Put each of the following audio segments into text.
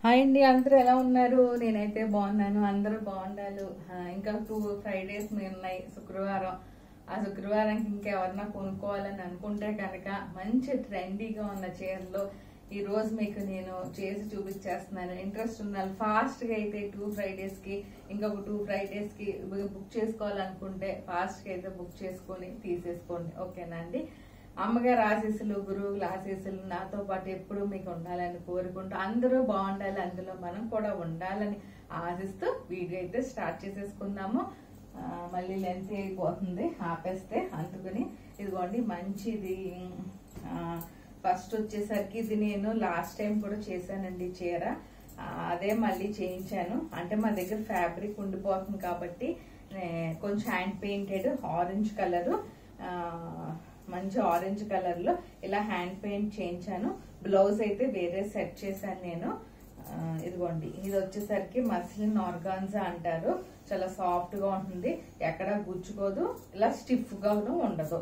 Hi అండి, అందరూ ఎలా ఉన్నారు? నేనైతే బాగున్నాను. అందరూ బాగుండాలి. ఇంకా 2 ఫ్రైడేస్ ఉన్నాయి. శుక్రవారం. ఆ శుక్రవారానికి ఇంకెవరన్నా కొనుక్కోవాలని అనుకుంటే కనుక మంచి ట్రెండీగా ఉన్న చీరలు ఈ రోజు మీకు నేను చేసి చూపించేస్తున్నాను. ఇంట్రెస్ట్ ఉన్న ఫాస్ట్ గా అయితే 2 ఫ్రైడేస్ కి ఇంకొక 2 ఫ్రైడేస్ కి బుక్ చేసుకోవాలనుకుంటే ఫాస్ట్ గా అయితే బుక్ చేసుకొని తీసేసుకోండి. ఓకేనా అండి? అమ్మగారి ఆశీస్సులు, గురువుల ఆశీస్సులు నాతో పాటు ఎప్పుడు మీకు ఉండాలని కోరుకుంటూ అందరూ బాగుండాలి, అందులో మనం కూడా ఉండాలని ఆశిస్తూ వీడియో అయితే స్టార్ట్ చేసేసుకుందాము. మళ్ళీ లెంత్ అయిపోతుంది ఆపేస్తే, అందుకని ఇదిగోండి మంచిది. ఫస్ట్ వచ్చేసరికి ఇది నేను లాస్ట్ టైం కూడా చేశానండి చీర, అదే మళ్ళీ చేయించాను. అంటే మా దగ్గర ఫ్యాబ్రిక్ ఉండిపోతుంది కాబట్టి కొంచెం హ్యాండ్ పెయింటెడ్ ఆరెంజ్ కలరు, మంచి ఆరెంజ్ కలర్ లో ఇలా హ్యాండ్ పెయింట్ చేయించాను. బ్లౌజ్ అయితే వేరే సెట్ చేశాను నేను. ఇదిగోండి, ఇది వచ్చేసరికి మస్లిన్ ఆర్గాన్జా అంటారు. చాలా సాఫ్ట్ గా ఉంటుంది, ఎక్కడ గుచ్చుకోదు, ఇలా స్టిఫ్ గాను ఉండదు.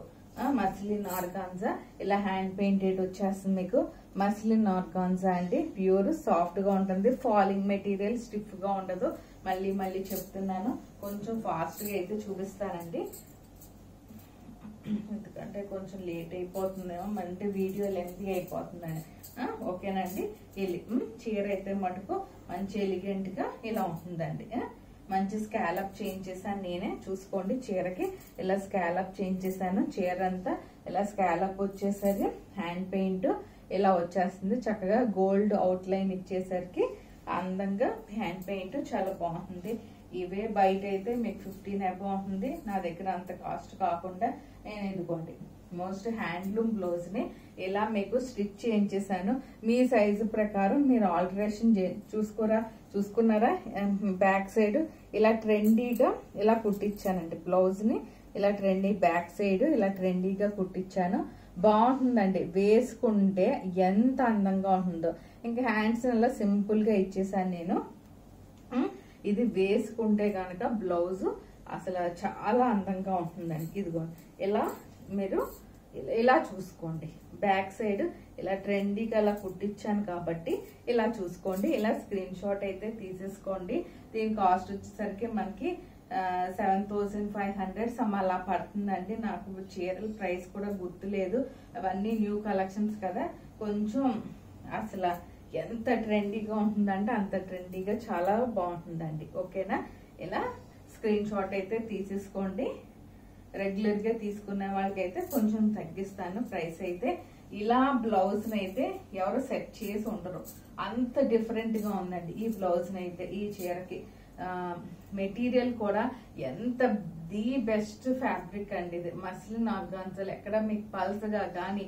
మస్లిన్ ఆర్గాన్జా ఇలా హ్యాండ్ పెయింటెడ్ వచ్చేస్తుంది మీకు. మస్లిన్ ఆర్గాన్జా అండి, ప్యూర్ సాఫ్ట్ గా ఉంటుంది, ఫాలింగ్ మెటీరియల్, స్టిఫ్ గా ఉండదు. మళ్ళీ మళ్ళీ చెప్తున్నాను, కొంచెం ఫాస్ట్ గా అయితే చూపిస్తానండి, ఎందుకంటే కొంచెం లేట్ అయిపోతుందేమో, అంటే వీడియో లెంతీ అయిపోతుందని. ఓకేనండి. చీర అయితే మటుకు మంచి ఎలిగెంట్ గా ఇలా ఉంటుందండి. మంచి స్కాలప్ చేయించేసాను నేనే, చూసుకోండి. చీరకి ఇలా స్కాలప్ చేయించేసాను. చీర అంతా ఇలా స్కాలప్ వచ్చేసరికి హ్యాండ్ పెయింట్ ఇలా వచ్చేస్తుంది. చక్కగా గోల్డ్ అవుట్ లైన్ ఇచ్చేసరికి అందంగా హ్యాండ్ పెయింట్ చాలా బాగుంటుంది. ఇవే బయట అయితే మీకు 15 అబౌ ఉంటుంది, నా దగ్గర అంత కాస్ట్ కాకుండా నేను ఇదిగోండి మోస్ట్ హ్యాండ్లూమ్ బ్లౌజ్ ని ఇలా మీకు స్టిచ్ చేయించేసాను. మీ సైజు ప్రకారం మీరు ఆల్టరేషన్ చూసుకున్నారా? బ్యాక్ సైడ్ ఇలా ట్రెండీగా ఇలా కుట్టించానండి బ్లౌజ్ ని. ఇలా ట్రెండీ బ్యాక్ సైడ్ ఇలా ట్రెండీగా కుట్టించాను. బాగుంటుందండి, వేసుకుంటే ఎంత అందంగా ఉంటుందో. ఇంకా హ్యాండ్స్ అలా సింపుల్ గా ఇచ్చేసాను నేను. ఇది వేసుకుంటే గనక బ్లౌజ్ అసలు చాలా అందంగా ఉంటుందండి. ఇదిగోండి, ఇలా మీరు ఇలా చూసుకోండి. బ్యాక్ సైడ్ ఇలా ట్రెండీగా అలా కుట్టించాను కాబట్టి ఇలా చూసుకోండి. ఇలా స్క్రీన్ షాట్ అయితే తీసేసుకోండి. దీని కాస్ట్ వచ్చేసరికి మనకి 7500 సమ్ అలా పడుతుందండి. నాకు చీరల ప్రైస్ కూడా గుర్తులేదు, అవన్నీ న్యూ కలెక్షన్స్ కదా. కొంచెం అసలు ఎంత ట్రెండీగా ఉంటుందంటే అంత ట్రెండీగా చాలా బాగుంటుందండి. ఓకేనా? ఇలా స్క్రీన్ షాట్ అయితే తీసేసుకోండి. రెగ్యులర్ గా తీసుకునే వాళ్ళకైతే కొంచెం తగ్గిస్తాను ప్రైస్ అయితే. ఇలా బ్లౌజ్ అయితే ఎవరు సెట్ చేసి ఉండరు, అంత డిఫరెంట్ గా ఉందండి ఈ బ్లౌజ్ అయితే. ఈ చీరకి మెటీరియల్ కూడా ఎంత ది బెస్ట్ ఫ్యాబ్రిక్ అండి ఇది. మస్లిన్ ఆర్గాన్జాలు ఎక్కడ మీకు పల్సగా గానీ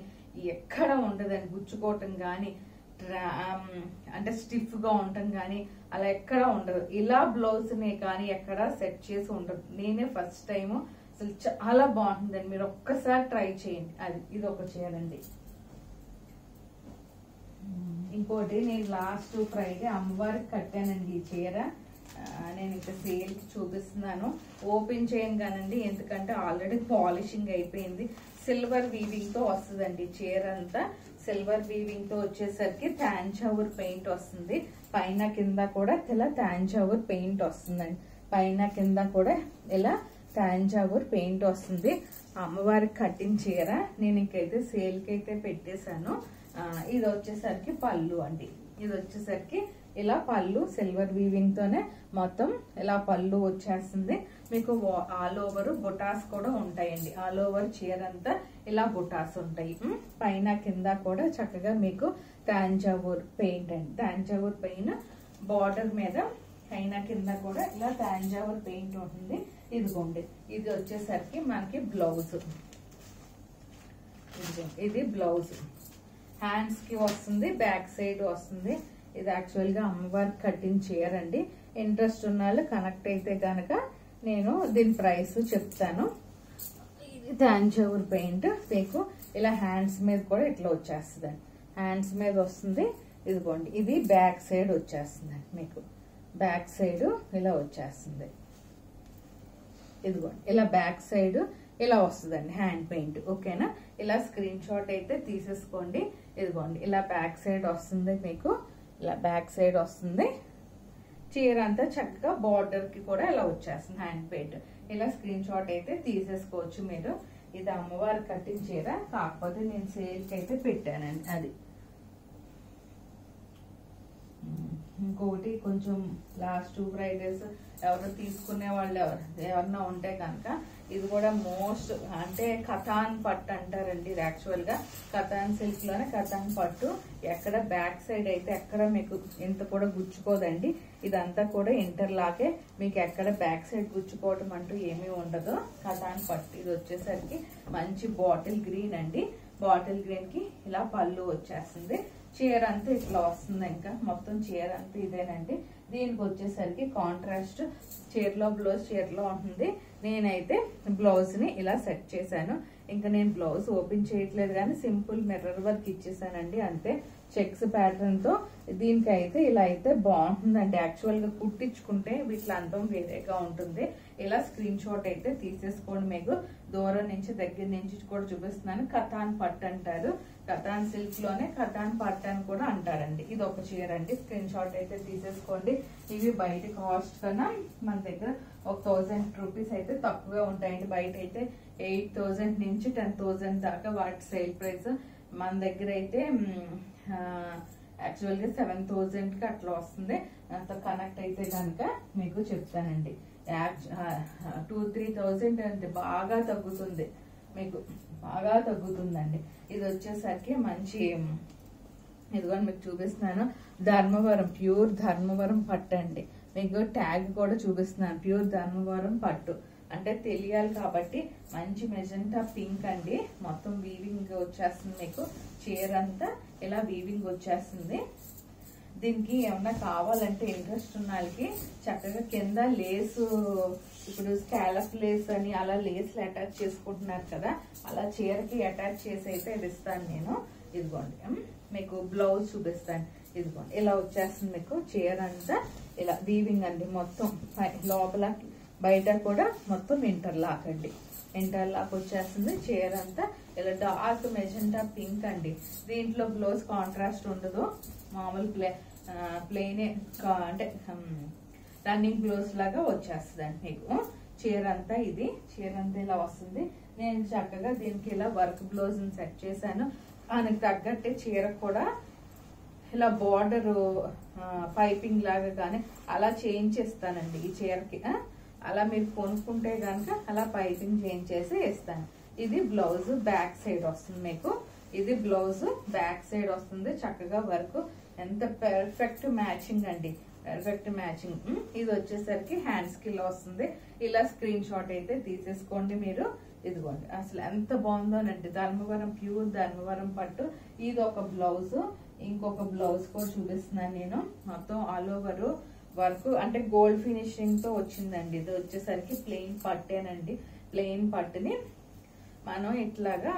ఎక్కడ ఉండదండి, గుచ్చుకోవటం గానీ అంటే స్టిఫ్ గా ఉండటం గానీ అలా ఎక్కడ ఉండదు. ఇలా బ్లౌజ్ నే కానీ ఎక్కడ సెట్ చేసి ఉండదు. నేనే ఫస్ట్ టైం, అసలు చాలా బాగుంటుందండి, మీరు ఒక్కసారి ట్రై చేయండి. ఇది ఒక చీర అండి. ఇంకోటి నేను లాస్ట్ ఫ్రైడే అమ్మవారికి కట్టానండి ఈ చీర. నేను ఇంకా సేల్ కి చూపిస్తున్నాను. ఓపెన్ చేయను కానండి, ఎందుకంటే ఆల్రెడీ పాలిషింగ్ అయిపోయింది. సిల్వర్ వీవింగ్ తో వస్తుందండి చీర అంతా. సిల్వర్ వీవింగ్ తో వచ్చేసరికి తాంజావూర్ పెయింట్ వస్తుంది. పైన కింద కూడా ఇలా తాంజావూర్ పెయింట్ వస్తుందండి. పైన కింద కూడా ఇలా తాంజావూర్ పెయింట్ వస్తుంది. అమ్మవారికి కట్టిన చీర నేను ఇంకైతే సేల్ కి అయితే పెట్టేశాను. ఇది వచ్చేసరికి పళ్ళు అండి. ఇది వచ్చేసరికి ఇలా పళ్ళు సిల్వర్ వీవింగ్ తోనే మొత్తం ఇలా పళ్ళు వచ్చేస్తుంది. మీకు ఆల్ ఓవర్ బుటాస్ కూడా ఉంటాయండి. ఆల్ ఓవర్ చీర అంతా ఇలా బుటాస్ ఉంటాయి. పైన కింద కూడా చక్కగా మీకు తాంజావూర్ పెయింట్ అండి. తాంజావూర్ పెయింట్ బార్డర్ మీద పైన కింద కూడా ఇలా తాంజావూర్ పెయింట్ ఉంటుంది. ఇదిగోండి, ఇది వచ్చేసరికి మనకి బ్లౌజ్. ఇది బ్లౌజ్ హ్యాండ్స్ కి వస్తుంది, బ్యాక్ సైడ్ వస్తుంది. ఇది యాక్చువల్ గా అమ్మవారికి కట్టిన చీర అండి. ఇంట్రెస్ట్ ఉన్న వాళ్ళు కనెక్ట్ అయితే గనక నేను దీని ప్రైస్ చెప్తాను. ఇది తాంజావూర్ పెయింట్ మీకు ఇలా హ్యాండ్స్ మీద కూడా ఇట్లా వచ్చేస్తుంది. హ్యాండ్స్ మీద వస్తుంది. ఇదిగోండి, ఇది బ్యాక్ సైడ్ వచ్చేస్తుంది మీకు. బ్యాక్ సైడ్ ఇలా వచ్చేస్తుంది. ఇదిగోండి, ఇలా బ్యాక్ సైడ్ ఇలా వస్తుందండి హ్యాండ్ పెయింట్. ఓకేనా? ఇలా స్క్రీన్ షాట్ అయితే తీసేసుకోండి. ఇదిగోండి, ఇలా బ్యాక్ సైడ్ వస్తుంది మీకు. ఇలా బ్యాక్ సైడ్ వస్తుంది. చీర అంతా చక్కగా బార్డర్ కి కూడా ఇలా వచ్చేస్తుంది హ్యాండ్ పేట్. ఇలా స్క్రీన్ షాట్ అయితే తీసేసుకోవచ్చు మీరు. ఇది అమ్మవారు కట్టిన చీర, కాకపోతే నేను సేల్ కి అయితే పెట్టానండి. అది ఇంకొకటి కొంచెం లాస్ట్ 2 ఫ్రైడేస్ ఎవరు తీసుకునే వాళ్ళు ఎవరన్నా ఉంటే కనుక ఇది కూడా మోస్ట్ అంటే కథాన్ పట్టు అంటారండి. ఇది యాక్చువల్ గా కథాన్ సిల్క్ లోనే కథాన్ పట్టు. ఎక్కడ బ్యాక్ సైడ్ అయితే ఎక్కడ మీకు ఇంత కూడా గుచ్చుకోదండి. ఇదంతా కూడా ఇంటర్లాకే, మీకు ఎక్కడ బ్యాక్ సైడ్ గుచ్చుకోవటం అంటూ ఏమీ ఉండదు. కథాన్ పట్టు. ఇది వచ్చేసరికి మంచి బాటిల్ గ్రీన్ అండి. బాటిల్ గ్రీన్ కి ఇలా పళ్ళు వచ్చేస్తుంది. చీర అంతా ఇట్లా వస్తుంది. ఇంకా మొత్తం చీర అంతా ఇదేనండి. దీనికి వచ్చేసరికి కాంట్రాస్ట్ చీరలో బ్లౌజ్ చీరలో ఉంటుంది. నేనైతే బ్లౌజ్ ని ఇలా సెట్ చేశాను. ఇంకా నేను బ్లౌజ్ ఓపెన్ చేయట్లేదు కానీ సింపుల్ మిర్రర్ వర్క్ ఇచ్చేసానండి అంతే. చెక్స్ ప్యాటర్న్ తో దీనికైతే ఇలా అయితే బాగుంటుందండి. యాక్చువల్ గా కుట్టించుకుంటే వీటి అందం వేరేగా ఉంటుంది. ఇలా స్క్రీన్ షాట్ అయితే తీసేసుకోండి. మీకు దూరం నుంచి దగ్గర నుంచి కూడా చూపిస్తున్నాను. కథాన్ పట్టు అంటారు. కథాన్ సిల్క్ లోనే కథాన్ పట్టు అని కూడా అంటారండి. ఇది ఒక చీర అండి. స్క్రీన్ షాట్ అయితే తీసేసుకోండి. ఇవి బయట కాస్ట్ కన్నా మన దగ్గర ఒక 1000 రూపీస్ అయితే తక్కువే ఉంటాయండి. బయట అయితే 8000 నుంచి 10,000 దాకా వాటి సేల్ ప్రైస్. మన దగ్గర అయితే యాక్చువల్ గా 7000 కి అట్లా వస్తుంది. అంత కనెక్ట్ అయితే కనుక మీకు చెప్తానండి. 2-3,000 అంటే బాగా తగ్గుతుంది, మీకు బాగా తగ్గుతుందండి. ఇది వచ్చేసరికి మంచి ఇదిగో మీకు చూపిస్తున్నాను. ధర్మవరం ప్యూర్ ధర్మవరం పట్టు అండి. మీకు ట్యాగ్ కూడా చూపిస్తున్నాను. ప్యూర్ ధర్మవరం పట్టు అంటే తెలియాలి కాబట్టి మంచి మెజెంటా పింక్ అండి. మొత్తం వీవింగ్ వచ్చేస్తుంది. మీకు చీర అంతా ఇలా వీవింగ్ వచ్చేస్తుంది. దీనికి ఏమన్నా కావాలంటే ఇంట్రెస్ట్ ఉన్న వాళ్ళకి చక్కగా కింద లేసు, ఇప్పుడు స్కాలప్ లేస్ అని అలా లేస్లు అటాచ్ చేసుకుంటున్నారు కదా, అలా చీరకి అటాచ్ చేసి అయితే ఇది ఇస్తాను నేను. ఇదిగోండి మీకు బ్లౌజ్ చూపిస్తాను. ఇదిగోండి ఇలా వచ్చేస్తుంది. మీకు చీర అంతా ఇలా వీవింగ్ అండి. మొత్తం లోపల బయట కూడా మొత్తం ఇంటర్లాక్ అండి. ఇంటర్లాక్ వచ్చేస్తుంది. చీర అంతా ఇలా డార్క్ మెజెంటా పింక్ అండి. దీంట్లో బ్లౌజ్ కాంట్రాస్ట్ ఉండదు. మామూలు ప్లెయిన్ అంటే రన్నింగ్ బ్లౌజ్ లాగా వచ్చేస్తుంది అండి మీకు. చీర అంతా ఇది చీర అంతా ఇలా వస్తుంది. నేను చక్కగా దీనికి ఇలా వర్క్ బ్లౌజ్ సెట్ చేశాను. దానికి తగ్గట్టే చీర కూడా ఇలా బార్డర్ పైపింగ్ లాగా కానీ అలా చేయించేస్తానండి ఈ చీరకి. అలా మీరు కొనుక్కుంటే కనుక అలా పైపింగ్ చేయించేసి వేస్తాను. ఇది బ్లౌజ్ బ్యాక్ సైడ్ వస్తుంది మీకు. ఇది బ్లౌజ్ బ్యాక్ సైడ్ వస్తుంది. చక్కగా వర్క్ ఎంత పర్ఫెక్ట్ మ్యాచింగ్ అండి. Perfect matching. ఇది వచ్చేసరికి హ్యాండ్స్ కి ఇలా వస్తుంది. ఇలా స్క్రీన్ షాట్ అయితే తీసేసుకోండి మీరు. ఇదిగోండి అసలు ఎంత బాగుందోనండి. ధర్మవరం ప్యూర్ ధర్మవరం పట్టు. ఇది ఒక బ్లౌజ్. ఇంకొక బ్లౌజ్ కూడా చూపిస్తున్నాను నేను. మొత్తం ఆల్ ఓవర్ వర్క్ అంటే గోల్డ్ ఫినిషింగ్ తో వచ్చిందండి. ఇది వచ్చేసరికి ప్లెయిన్ పట్టేనండి. ప్లెయిన్ పట్టుని మనం ఇట్లాగా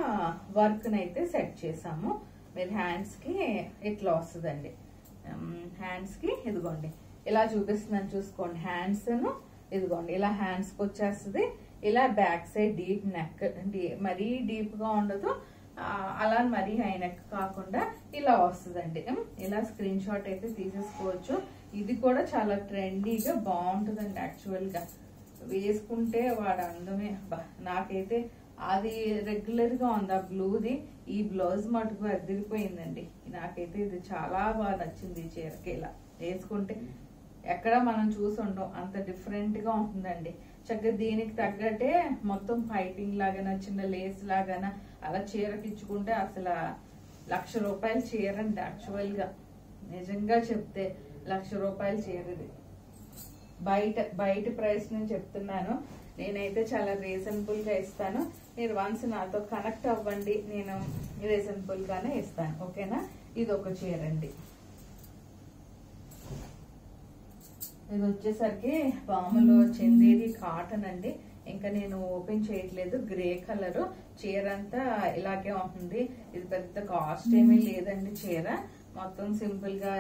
వర్క్ అయితే సెట్ చేసాము. మీరు హ్యాండ్స్ కి ఇట్లా వస్తుందండి. హ్యాండ్స్ కి ఇదిగోండి ఇలా చూపిస్తున్నాను చూసుకోండి. హ్యాండ్స్ ఇదిగోండి ఇలా హ్యాండ్స్ కి వచ్చేస్తుంది. ఇలా బ్యాక్ సైడ్ డీప్ నెక్, మరీ డీప్ గా ఉండదు, అలా మరీ హై నెక్ కాకుండా ఇలా వస్తుందండి. ఇలా స్క్రీన్ షాట్ అయితే తీసేసుకోవచ్చు. ఇది కూడా చాలా ట్రెండీగా బాగుంటుందండి. యాక్చువల్ గా వేసుకుంటే వాడు అందమే. నాకైతే అది రెగ్యులర్ గా ఉంది ఆ బ్లూది. ఈ బ్లౌజ్ మటుకు అదిరిపోయిందండి. నాకైతే ఇది చాలా బాగా నచ్చింది. ఈ చీరకి ఇలా వేసుకుంటే ఎక్కడ మనం చూసుంటాం అంత డిఫరెంట్ గా ఉంటుందండి. చక్కగా దీనికి తగ్గట్టే మొత్తం పైపింగ్ లాగానా చిన్న లేస్ లాగానా అలా చీరకి ఇచ్చుకుంటే అసలు 1,00,000 రూపాయల చీర అండి. యాక్చువల్ గా నిజంగా చెప్తే 1,00,000 రూపాయల చీర ఇది. బయట ప్రైస్ నేను చెప్తున్నాను. నేనైతే చాలా రీజనబుల్ గా ఇస్తాను. మీరు వన్స్ నాతో కనెక్ట్ అవ్వండి, నేను రీజనబుల్ గానే ఇస్తాను. ఓకేనా? ఇది ఒక చీర అండి. ఇది వచ్చేసరికి మామూలు చందేరి కాటన్ అండి. ఇంకా నేను ఓపెన్ చేయట్లేదు. గ్రే కలర్ చీర అంతా ఇలాగే ఉంటుంది. ఇది పెద్ద కాస్ట్ ఏమీ లేదండి. చీర మొత్తం సింపుల్ గా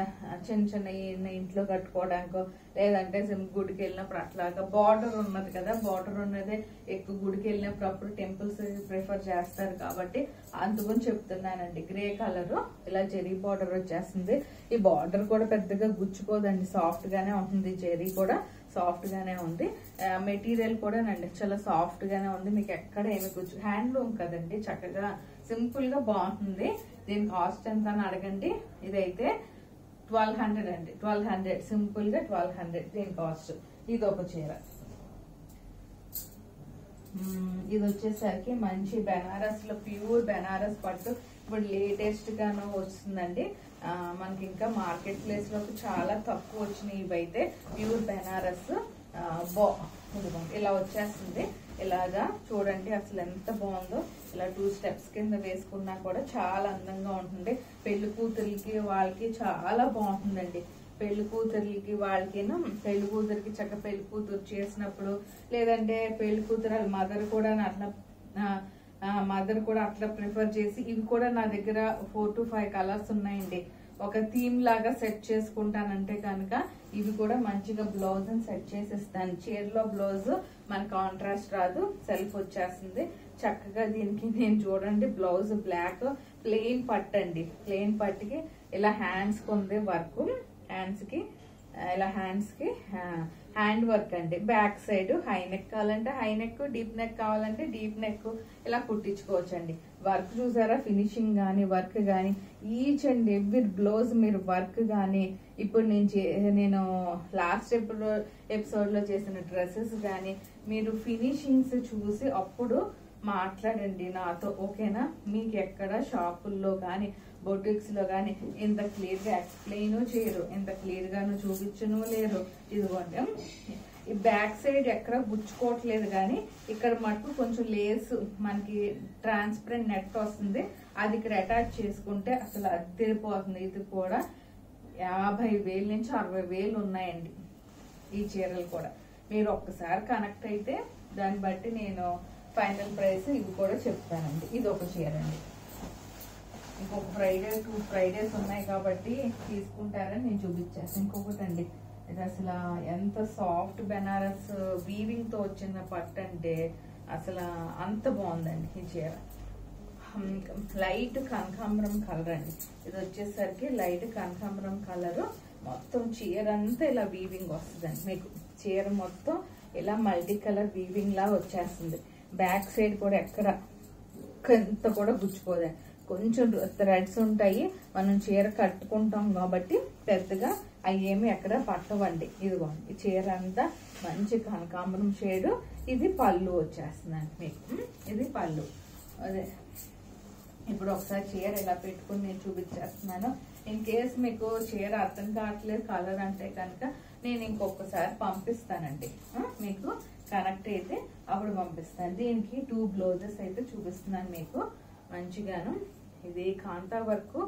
చిన్న చిన్న ఇంట్లో కట్టుకోవడానికో లేదంటే గుడికి వెళ్ళినప్పుడు అట్లాగా బార్డర్ ఉన్నది కదా, బార్డర్ ఉన్నదే ఎక్కువ గుడికి వెళ్ళినప్పుడు అప్పుడు టెంపుల్స్ ప్రిఫర్ చేస్తారు కాబట్టి అందుకని చెప్తున్నానండి. గ్రే కలర్ ఇలా జెరీ బార్డర్ వచ్చేస్తుంది. ఈ బార్డర్ కూడా పెద్దగా గుచ్చుకోదండి, సాఫ్ట్ గానే ఉంటుంది. జెరీ కూడా సాఫ్ట్ గానే ఉంది. మెటీరియల్ కూడా నండి చాలా సాఫ్ట్ గానే ఉంది. మీకు ఎక్కడ ఏమి గుచ్చు, హ్యాండ్లూమ్ కదండి, చక్కగా సింపుల్ గా బాగుంటుంది. దీని కాస్ట్ ఎంత అని అడగండి. ఇదైతే 1200 అండి, 1200 సింపుల్ గా 1200 దీని కాస్ట్. ఇది ఒక చీర. ఇది వచ్చేసరికి మంచి బెనారస్ లో ప్యూర్ బెనారస్ పట్టు ఇప్పుడు లేటెస్ట్ గాను వస్తుందండి. మనకి ఇంకా మార్కెట్ ప్లేస్ లో చాలా తక్కువ వచ్చినాయి. ఇవైతే ప్యూర్ బెనారస్ ఇలా వచ్చేస్తుంది. ఇలాగా చూడండి అసలు ఎంత బాగుందో. ఇలా 2 స్టెప్స్ కింద వేసుకున్నా కూడా చాలా అందంగా ఉంటుంది. పెళ్లి కూతురికి వాళ్ళకి చాలా బాగుంటుందండి. పెళ్లి కూతురికి వాళ్ళకిను, పెళ్లి కూతురికి చక్క పెళ్లి కూతురు చేసినప్పుడు లేదంటే పెళ్లి కూతురు వాళ్ళ మదర్ కూడా అట్లా ప్రిఫర్ చేసి, ఇవి కూడా నా దగ్గర 4 to 5 కలర్స్ ఉన్నాయండి. ఒక థీమ్ లాగా సెట్ చేసుకుంటానంటే కనుక ఇవి కూడా మంచిగా బ్లౌజ్ సెట్ చేసేస్తాను. చీరలో బ్లౌజ్ మన కాంట్రాస్ట్ రాదు, సెల్ఫ్ వచ్చేస్తుంది చక్కగా. దీనికి నేను చూడండి బ్లౌజ్ బ్లాక్ ప్లెయిన్ పట్టు అండి. ప్లెయిన్ పట్టుకి ఇలా హ్యాండ్స్ ఉంది వర్క్, హ్యాండ్స్ కి ఇలా హ్యాండ్స్ కి హ్యాండ్ వర్క్ అండి. బ్యాక్ సైడ్ హై నెక్ కావాలంటే హై నెక్, డీప్ నెక్ కావాలంటే డీప్ నెక్ ఇలా కుట్టించుకోవచ్చు అండి. వర్క్ చూసారా, ఫినిషింగ్ గానీ వర్క్ గానీ ఈచ్ అండ్ ఎవ్రీ బ్లౌజ్ మీరు వర్క్ గానీ ఇప్పుడు నేను లాస్ట్ ఎపిసోడ్ లో చేసిన డ్రెస్సెస్ గానీ మీరు ఫినిషింగ్స్ చూసి అప్పుడు మాట్లాడండి నాతో, ఓకేనా? మీకు ఎక్కడ షాపుల్లో కానీ బొటిక్స్ లో కానీ ఇంత క్లియర్ గా ఎక్స్ప్లెయిన్ చేయరు, ఇంత క్లియర్ గాను చూపించను లేరు. ఇదిగోండి ఈ బ్యాక్ సైడ్ ఎక్కడ గుచ్చుకోవట్లేదు కానీ ఇక్కడ మటుకు కొంచెం లేస్ మనకి ట్రాన్స్పరెంట్ నెట్ వస్తుంది. అది ఇక్కడ అటాచ్ చేసుకుంటే అసలు అద్దరిపోతుంది. ఇది కూడా 50,000 నుంచి 60,000 ఉన్నాయండి ఈ చీరలు కూడా. మీరు ఒక్కసారి కనెక్ట్ అయితే దాన్ని బట్టి నేను ఫైనల్ ప్రైస్ ఇవి కూడా చెప్తానండి. ఇది ఒక చీర అండి. ఇంకొక ఫ్రైడే 2 ఫ్రైడేస్ ఉన్నాయి కాబట్టి తీసుకుంటారని నేను చూపించాను. ఇంకొకటి అండి, ఇది అసలు ఎంత సాఫ్ట్ బెనారస్ వీవింగ్ తో వచ్చిన పట్టు అంటే అసలు అంత బాగుందండి ఈ చీర. లైట్ కనకాంబరం కలర్ అండి. ఇది వచ్చేసరికి లైట్ కనకాంబరం కలర్. మొత్తం చీర అంతా ఇలా వీవింగ్ వస్తుందండి. మీకు చీర మొత్తం ఇలా మల్టీ కలర్ వీవింగ్ లా వచ్చేస్తుంది. బ్యాక్ సైడ్ కూడా ఎక్కడ ఎంత కూడా గుచ్చుకోదండి. కొంచెం థ్రెడ్స్ ఉంటాయి, మనం చీర కట్టుకుంటాం కాబట్టి పెద్దగా అయ్యేమి ఎక్కడ పట్టవండి. ఇదిగోండి ఈ చీర అంతా మంచి కనకాంబరం షేడ్. ఇది పళ్ళు వచ్చేస్తుందండి మీకు. ఇది పళ్ళు. అదే ఇప్పుడు ఒకసారి చీర ఇలా పెట్టుకుని నేను చూపించేస్తున్నాను. ఇన్ కేస్ మీకు చీర అర్థం కావట్లేదు కలర్ అంటే కనుక నేను ఇంకొకసారి పంపిస్తానండి. మీకు కనెక్ట్ అయితే అప్పుడు పంపిస్తాను. దీనికి 2 బ్లౌజెస్ అయితే చూపిస్తున్నాను మీకు మంచిగాను. ఇది కాంతా వర్క్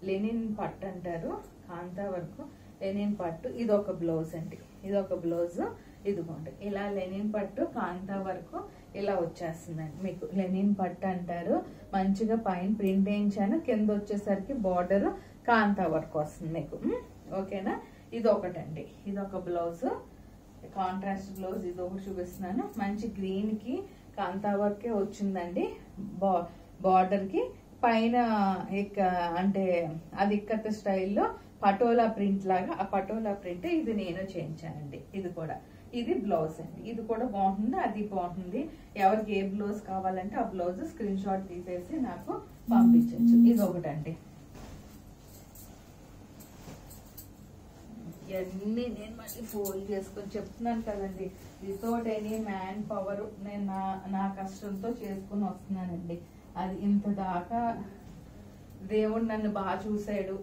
లెనిన్ పట్టు అంటారు. కాంతా వర్క్ లెనిన్ పట్టు. ఇది ఒక బ్లౌజ్ అండి. ఇది ఒక బ్లౌజ్. ఇదిగోండి ఇలా లెనిన్ పట్టు కాంతా వర్క్ ఇలా వచ్చేస్తుందండి. మీకు లెనిన్ పట్టు అంటారు. మంచిగా పైన ప్రింట్ వేయించాను, కింద వచ్చేసరికి బార్డర్ కాంతా వర్క్ వస్తుంది మీకు. ఓకేనా? ఇది ఒకటండి. ఇది ఒక బ్లౌజ్, కాంట్రాస్ట్ బ్లౌజ్. ఇది ఒకటి చూపిస్తున్నాను. మంచి గ్రీన్ కి కాంతా వర్కే వచ్చిందండి. బార్డర్ కి పైన అంటే అది ఇక్కత స్టైల్లో పటోలా ప్రింట్ లాగా, ఆ పటోలా ప్రింట్ ఇది నేను చేయించానండి. ఇది కూడా ఇది బ్లౌజ్ అండి. ఇది కూడా బాగుంటుంది, అది బాగుంటుంది. ఎవరికి ఏ బ్లౌజ్ కావాలంటే ఆ బ్లౌజ్ స్క్రీన్ షాట్ తీసేసి నాకు పంపించవచ్చు. ఇది ఒకటండి. ఇవన్నీ నేను మళ్ళీ ఫోల్డ్ చేసుకొని చెప్తున్నాను కదండి. వితౌట్ ఎనీ మ్యాన్ పవర్ నేను నా కష్టంతో చేసుకుని వస్తున్నానండి. అది ఇంత దాకా దేవుడు నన్ను బాగా చూశాడు,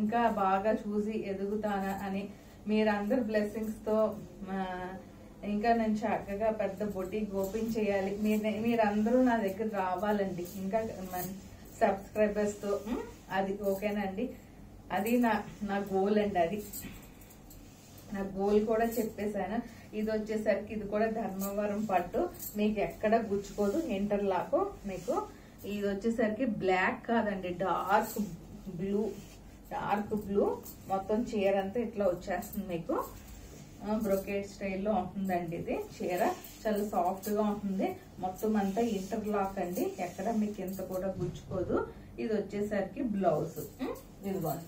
ఇంకా బాగా చూసి ఎదుగుతానా అని మీరందరు బ్లెస్సింగ్స్ తో ఇంకా నేను చక్కగా పెద్ద బొటిక్ ఓపెన్ చేయాలి. మీరందరూ నా దగ్గర రావాలండి, ఇంకా సబ్స్క్రైబర్స్ తో. అది ఓకేనండి. అది నా గోల్ అండి. అది నా గోల్ కూడా చెప్పేశాను. ఇది వచ్చేసరికి ఇది కూడా ధర్మవరం పట్టు, మీకు ఎక్కడ గుచ్చుకోదు, ఇంటర్లాక్ మీకు. ఇది వచ్చేసరికి బ్లాక్ కాదండి, డార్క్ బ్లూ డార్క్ బ్లూ మొత్తం చీర అంతా ఇట్లా వచ్చేస్తుంది మీకు. బ్రొకేట్ స్టైల్లో ఉంటుందండి ఇది చీర. చాలా సాఫ్ట్ గా ఉంటుంది. మొత్తం అంతా ఇంటర్లాక్ అండి, ఎక్కడ మీకు ఇంత కూడా గుచ్చుకోదు. ఇది వచ్చేసరికి బ్లౌజ్. ఇదిగోండి,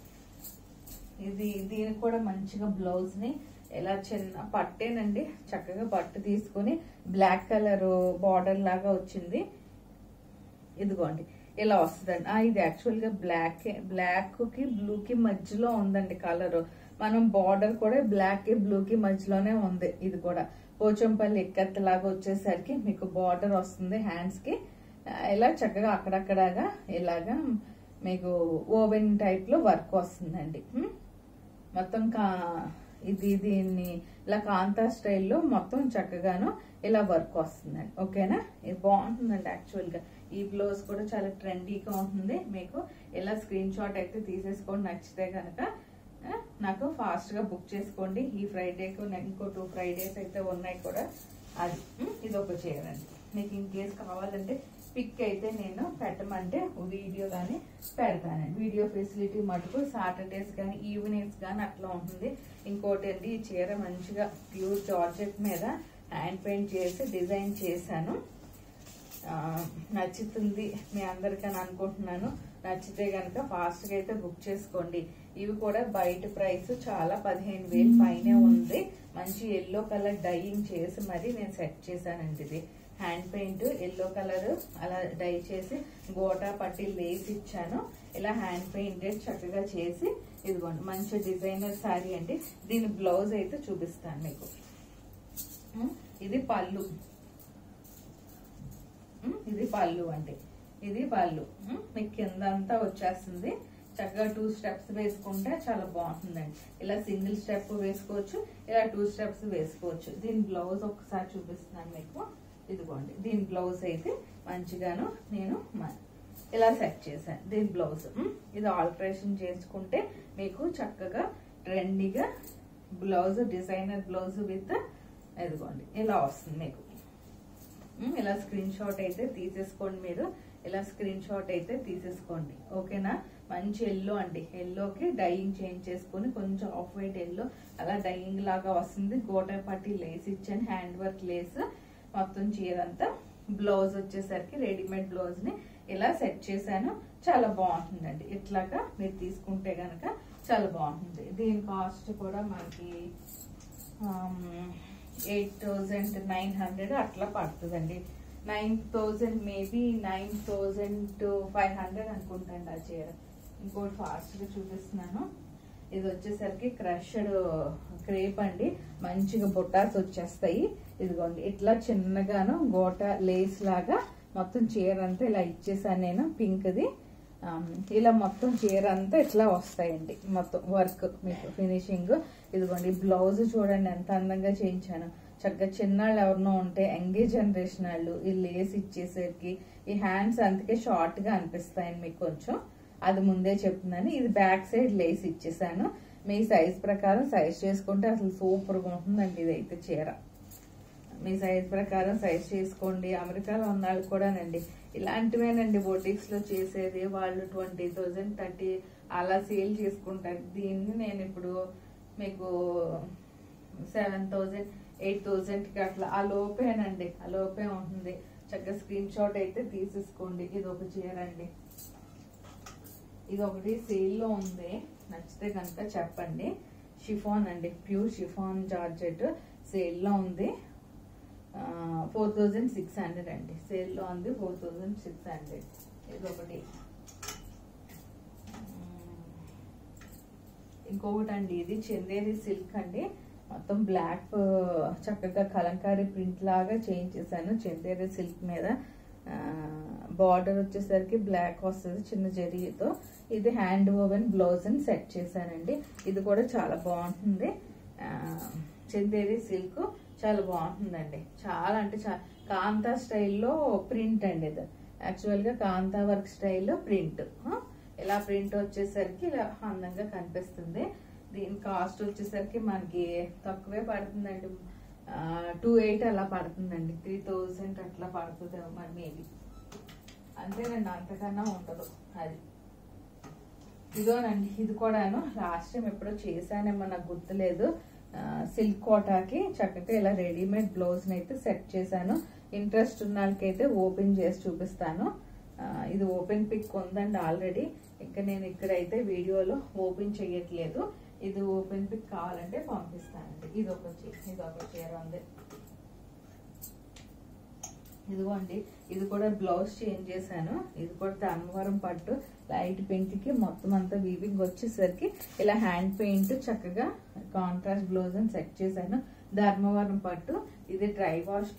ఇది దీనికి కూడా మంచిగా బ్లౌజ్ ని ఎలా చిన్న పట్టేనండి, చక్కగా పట్టు తీసుకుని బ్లాక్ కలర్ బార్డర్ లాగా వచ్చింది. ఇదిగోండి ఇలా వస్తుందండి. ఇది యాక్చువల్ గా బ్లాక్ కి బ్లూ కి మధ్యలో ఉందండి కలర్. మనం బార్డర్ కూడా బ్లాక్ కి బ్లూ కి మధ్యలోనే ఉంది. ఇది కూడా పోచంపల్లి ఎక్కత్ లాగా వచ్చేసరికి మీకు బార్డర్ వస్తుంది హ్యాండ్స్ కి. ఇలా చక్కగా అక్కడక్కడగా ఇలాగా మీకు ఓవెన్ టైప్ లో వర్క్ వస్తుందండి. మొత్తం దీన్ని ఇలా కాంతా స్టైల్లో మొత్తం చక్కగాను ఇలా వర్క్ వస్తుందండి. ఓకేనా, ఇది బాగుంటుందండి. యాక్చువల్ గా ఈ బ్లౌజ్ కూడా చాలా ట్రెండీగా ఉంటుంది. మీకు ఇలా స్క్రీన్ షాట్ అయితే తీసేసుకోండి. నచ్చితే కనుక నాకు ఫాస్ట్ గా బుక్ చేసుకోండి. ఈ ఫ్రైడేకు ఇంకో 2 ఫ్రైడేస్ అయితే ఉన్నాయి కూడా. అది ఇది ఒక చేయండి. మీకు ఇన్ కేసు కావాలంటే పిక్ అయితే నేను పెట్టమంటే వీడియో కానీ పెడతానండి. వీడియో ఫెసిలిటీ మటుకు సాటర్డేస్ కానీ ఈవినింగ్స్ కానీ అట్లా ఉంటుంది. ఇంకోటి అండి, ఈ చీర మంచిగా ప్యూర్ జార్జెట్ మీద హ్యాండ్ పెయింట్ చేసి డిజైన్ చేశాను. నచ్చుతుంది మీ అందరికని అనుకుంటున్నాను. నచ్చితే కనుక ఫాస్ట్ గా అయితే బుక్ చేసుకోండి. ఇవి కూడా బయట ప్రైస్ చాలా 15,000 పైనే ఉంది. మంచి ఎల్లో కలర్ డైయింగ్ చేసి మరి నేను సెట్ చేశానండి. ఇది హ్యాండ్ పెయింట్ ఎల్లో కలర్ అలా డై చేసి గోటా పట్టి లేస్ ఇచ్చాను. ఇలా హ్యాండ్ పెయింటెడ్ చక్కగా చేసి ఇదిగోండి మంచి డిజైనర్ శారీ అండి. దీని బ్లౌజ్ అయితే చూపిస్తాను మీకు. ఇది పళ్ళు, ఇది పళ్ళు అండి. ఇది పళ్ళు మీకు కింద అంతా వచ్చేస్తుంది. చక్కగా 2 స్టెప్స్ వేసుకుంటే చాలా బాగుంటుందండి. ఇలా సింగిల్ స్టెప్ వేసుకోవచ్చు, ఇలా 2 స్టెప్స్ వేసుకోవచ్చు. దీని బ్లౌజ్ ఒకసారి చూపిస్తున్నాను మీకు. ఇదిగోండి దీని బ్లౌజ్ అయితే మంచిగాను నేను ఇలా సెట్ చేశాను. దీని బ్లౌజ్ ఇది ఆల్టరేషన్ చేసుకుంటే మీకు చక్కగా ట్రెండీగా బ్లౌజ్, డిజైనర్ బ్లౌజ్ విత్ ఇదిగోండి ఇలా వస్తుంది మీకు. ఇలా స్క్రీన్ షాట్ అయితే తీసేసుకోండి. మీరు ఇలా స్క్రీన్ షాట్ అయితే తీసేసుకోండి. ఓకేనా, మంచి ఎల్లో అండి. ఎల్లోకి డైయింగ్ చేంజ్ చేసుకుని కొంచెం ఆఫ్ వైట్ ఎల్లో అలా డైయింగ్ లాగా వస్తుంది. గోటా పట్టి లేస్ ఇచ్చాను, హ్యాండ్ వర్క్ లేస్ మొత్తం చీరంతా. బ్లౌజ్ వచ్చేసరికి రెడీమేడ్ బ్లౌజ్ ని ఇలా సెట్ చేశాను. చాలా బాగుంటుందండి. ఇట్లాగా మీరు తీసుకుంటే గనక చాలా బాగుంటుంది. దీని కాస్ట్ కూడా మనకి 8,900 అట్లా పడుతుందండి. 9,000 మేబీ 9,500 అనుకుంటాండి ఆ చీర. ఇంకోటి ఫాస్ట్ గా చూపిస్తున్నాను. ఇది వచ్చేసరికి క్రష్డ్ క్రేప్ అండి. మంచిగా బుట్టాస్ వచ్చేస్తాయి. ఇదిగోండి ఇట్లా చిన్నగాను గోట లేస్ లాగా మొత్తం చీర అంతా ఇలా ఇచ్చేసాను నేను. పింక్ ది ఇలా మొత్తం చీర అంతా ఇట్లా వస్తాయండి. మొత్తం వర్క్ మీకు ఫినిషింగ్. ఇదిగోండి బ్లౌజ్ చూడండి ఎంత అందంగా చేయించాను. చక్కగా చిన్నాళ్ళు ఎవరినో ఉంటే యంగ్ జనరేషన్ వాళ్ళు ఈ లేస్ ఇచ్చేసరికి ఈ హ్యాండ్స్ అందుకే షార్ట్ గా అనిపిస్తాయండి మీకు కొంచెం. అది ముందే చెప్తున్నాను. ఇది బ్యాక్ సైడ్ లేస్ ఇచ్చేసాను. మీ సైజ్ ప్రకారం సైజ్ చేసుకుంటే అసలు సూపర్ గా ఉంటుందండి. ఇదైతే చీర మీ సైజ్ ప్రకారం సైజ్ చేసుకోండి. అమెరికాలో ఉన్న వాళ్ళు కూడానండి ఇలాంటివేనండి బొటిక్స్ లో చేసేది. వాళ్ళు 20,000 30 అలా సేల్ చేసుకుంటారు. దీన్ని నేను ఇప్పుడు మీకు 7,000 8,000 కి అట్లా ఆ లోపేనండి, ఆ లోపే ఉంటుంది. చక్కగా స్క్రీన్ షాట్ అయితే తీసేసుకోండి. ఇది ఒక చీర అండి. ఇది ఒకటి సేల్ లో ఉంది, నచ్చితే కనుక చెప్పండి. షిఫాన్ అండి, ప్యూర్ షిఫాన్ జార్జెట్ సేల్ లో ఉంది. 4,600 అండి. సేల్ లో ఉంది 4,600. ఇది ఒకటి. ఇంకొకటి అండి, ఇది చందేరి సిల్క్ అండి. మొత్తం బ్లాక్ చక్కగా కలంకారీ ప్రింట్ లాగా చేయించేసాను చందేరి సిల్క్ మీద. బార్డర్ వచ్చేసరికి బ్లాక్ వస్తుంది చిన్న జరీతో. ఇది హ్యాండ్ ఓవెన్ బ్లౌజ్ అని సెట్ చేశానండి. ఇది కూడా చాలా బాగుంటుంది. చందేరి సిల్క్ చాలా బాగుంటుందండి. చాలా అంటే చాలా కాంతా స్టైల్లో ప్రింట్ అండి. ఇది యాక్చువల్ గా కాంతా వర్క్ స్టైల్లో ప్రింట్. ఇలా ప్రింట్ వచ్చేసరికి ఇలా అందంగా కనిపిస్తుంది. దీని కాస్ట్ వచ్చేసరికి మనకి తక్కువే పడుతుందండి. 2,800 అలా పడుతుందండి. 3,000 అట్లా పడుతుంది మరి మేబీ. అంతేనండి, అంతకన్నా ఉండదు. అది ఇదోనండి, ఇది కూడాను లాస్ట్ టైం ఎప్పుడో చేశానేమో నాకు గుర్తులేదు. సిల్క్ కోటాకి చక్కగా ఇలా రెడీమేడ్ బ్లౌజ్ అయితే సెట్ చేశాను. ఇంట్రెస్ట్ ఉన్న వాళ్ళకైతే ఓపెన్ చేసి చూపిస్తాను. ఇది ఓపెన్ పిక్ ఉందండి ఆల్రెడీ. ఇంకా నేను ఇక్కడైతే వీడియోలో ఓపెన్ చేయట్లేదు. ఇది ఓపెన్ పిక్ కావాలంటే పంపిస్తానండి. ఇది ఒక చీర ఉంది. ఇదిగోండి, ఇది కూడా బ్లౌజ్ చేంజ్ చేశాను. ఇది కూడా ధర్మవరం పట్టు లైట్ పింక్ కి మొత్తం అంతా వీవింగ్ వచ్చేసరికి ఇలా హ్యాండ్ పెయింట్ చక్కగా కాంట్రాస్ట్ బ్లౌజ్ అని సెట్ చేశాను. ధర్మవరం పట్టు. ఇది డ్రై వాష్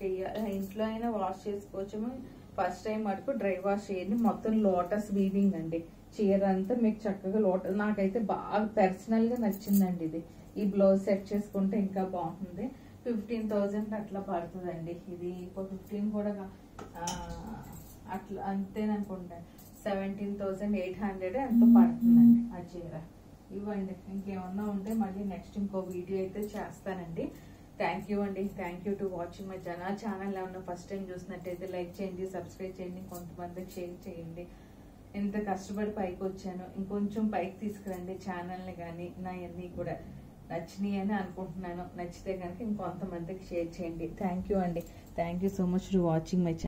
ఇంట్లో అయినా వాష్ చేసుకోవచ్చు. ఫస్ట్ టైం మటుకు డ్రై వాష్ చేయండి. మొత్తం లోటస్ వీవింగ్ అండి. చీర అంతా మీకు చక్కగా లోటస్, నాకైతే బాగా పర్సనల్ గా నచ్చిందండి ఇది. ఈ బ్లౌజ్ సెట్ చేసుకుంటే ఇంకా బాగుంటుంది. 15,000 అట్లా పడుతుందండి. ఇది 15 కూడా అట్లా అంతేననుకుంటా. 17,800 ఎంతో పడుతుందండి ఆ చీర. ఇవ్వండి, ఇంకేమన్నా ఉంటే మళ్ళీ నెక్స్ట్ ఇంకో వీడియో అయితే చేస్తానండి. థ్యాంక్ యూ అండి. Thank you to watching my channel. ఏమన్నా ఫస్ట్ టైం చూసినట్టయితే లైక్ చేయండి, సబ్స్క్రైబ్ చేయండి, కొంతమందికి షేర్ చేయండి. ఎంత కష్టపడి పైకి వచ్చాను, ఇంకొంచెం పైకి తీసుకురండి ఛానల్ని. కానీ నా అన్నీ కూడా నచ్చినాయి అని అనుకుంటున్నాను. నచ్చితే కనుక ఇంకొంతమందికి షేర్ చేయండి. థ్యాంక్ యూ అండి. Thank you so much to watching my channel.